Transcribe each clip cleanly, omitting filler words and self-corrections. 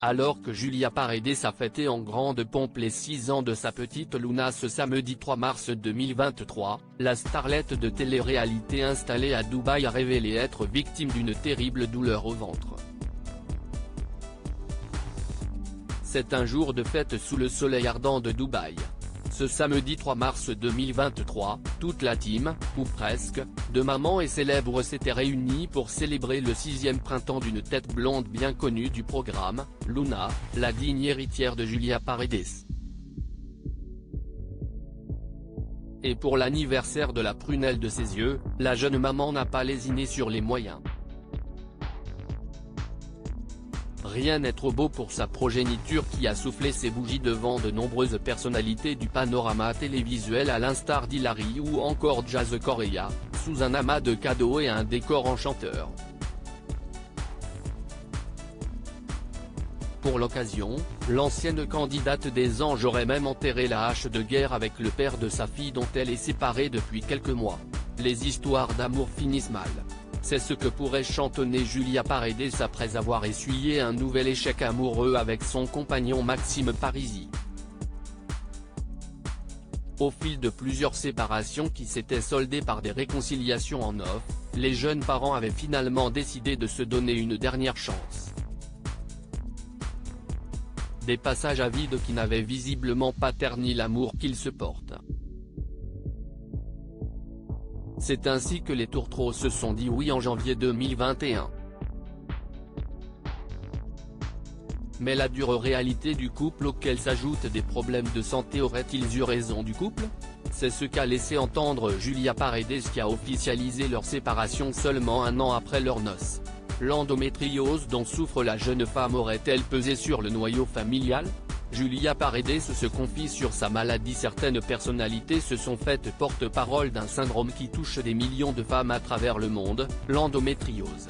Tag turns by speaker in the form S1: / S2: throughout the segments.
S1: Alors que Julia Paredes a fêté en grande pompe les 6 ans de sa petite Luna ce samedi 3 mars 2023, la starlette de télé-réalité installée à Dubaï a révélé être victime d'une terrible douleur au ventre. C'est un jour de fête sous le soleil ardent de Dubaï. Ce samedi 3 mars 2023, toute la team, ou presque, de Maman et Célèbre s'était réunie pour célébrer le 6e printemps d'une tête blonde bien connue du programme, Luna, la digne héritière de Julia Paredes. Et pour l'anniversaire de la prunelle de ses yeux, la jeune maman n'a pas lésiné sur les moyens. Rien n'est trop beau pour sa progéniture qui a soufflé ses bougies devant de nombreuses personnalités du panorama télévisuel à l'instar d'Hilary ou encore Jazz Correa, sous un amas de cadeaux et un décor enchanteur. Pour l'occasion, l'ancienne candidate des Anges aurait même enterré la hache de guerre avec le père de sa fille dont elle est séparée depuis quelques mois. Les histoires d'amour finissent mal. C'est ce que pourrait chantonner Julia Paredes après avoir essuyé un nouvel échec amoureux avec son compagnon Maxime Parisi. Au fil de plusieurs séparations qui s'étaient soldées par des réconciliations en off, les jeunes parents avaient finalement décidé de se donner une dernière chance. Des passages à vide qui n'avaient visiblement pas terni l'amour qu'ils se portent. C'est ainsi que les tourtereaux se sont dit oui en janvier 2021. Mais la dure réalité du couple auquel s'ajoutent des problèmes de santé auraient-ils eu raison du couple? C'est ce qu'a laissé entendre Julia Paredes qui a officialisé leur séparation seulement un an après leurs noces. L'endométriose dont souffre la jeune femme aurait-elle pesé sur le noyau familial? Julia Paredes se confie sur sa maladie. Certaines personnalités se sont faites porte-parole d'un syndrome qui touche des millions de femmes à travers le monde, l'endométriose.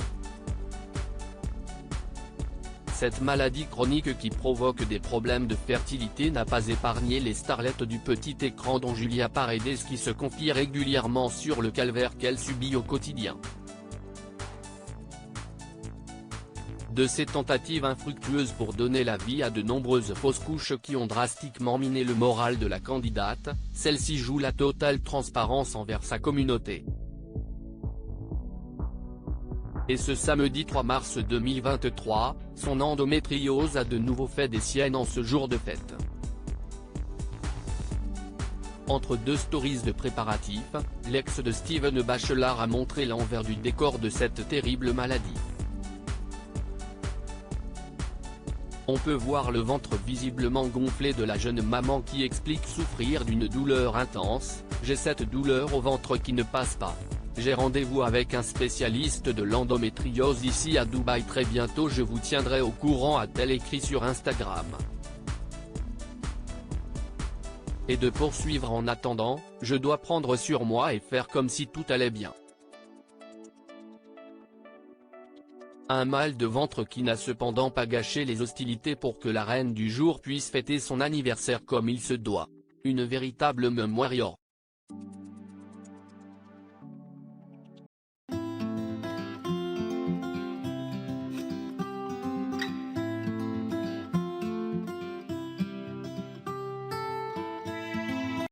S1: Cette maladie chronique qui provoque des problèmes de fertilité n'a pas épargné les starlettes du petit écran dont Julia Paredes qui se confie régulièrement sur le calvaire qu'elle subit au quotidien. De ces tentatives infructueuses pour donner la vie à de nombreuses fausses couches qui ont drastiquement miné le moral de la candidate, celle-ci joue la totale transparence envers sa communauté. Et ce samedi 3 mars 2023, son endométriose a de nouveau fait des siennes en ce jour de fête. Entre deux stories de préparatifs, l'ex de Steven Bachelard a montré l'envers du décor de cette terrible maladie. On peut voir le ventre visiblement gonflé de la jeune maman qui explique souffrir d'une douleur intense. « J'ai cette douleur au ventre qui ne passe pas. J'ai rendez-vous avec un spécialiste de l'endométriose ici à Dubaï très bientôt, je vous tiendrai au courant », a-t-elle écrit sur Instagram. Et de poursuivre en attendant, je dois prendre sur moi et faire comme si tout allait bien. Un mal de ventre qui n'a cependant pas gâché les hostilités pour que la reine du jour puisse fêter son anniversaire comme il se doit. Une véritable meme warrior.